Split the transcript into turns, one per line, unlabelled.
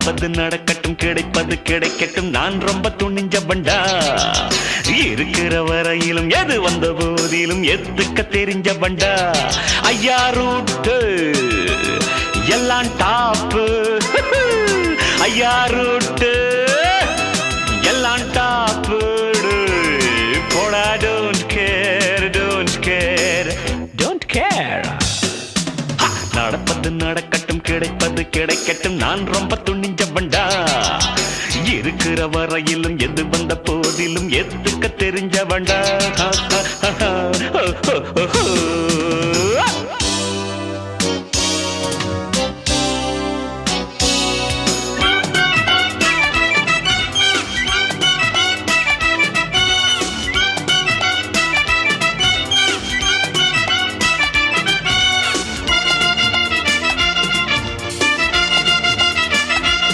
நடப்பது நடக்கட்டும் கிடைப்பது கிடைக்கட்டும் நான் ரொம்ப துணிஞ்ச பண்டா இருக்கிற வரையிலும் எது வந்த போதிலும் எத்துக்க தெரிஞ்ச பண்டா ஐயா ரூட்டு எல்லாம் டாப்பு ஐயா ரூட்டு எல்லாம் டாப்பு போடா don't care don't care don't care நடப்பது நடக்கட்டும் கிடைப்பது கிடைக்கட்டும் நான் ரொம்ப துணிஞ்ச பண்டா இருக்கிற வரையிலும் எது வந்த போதிலும் எத்துக்க தெரிஞ்ச பண்டா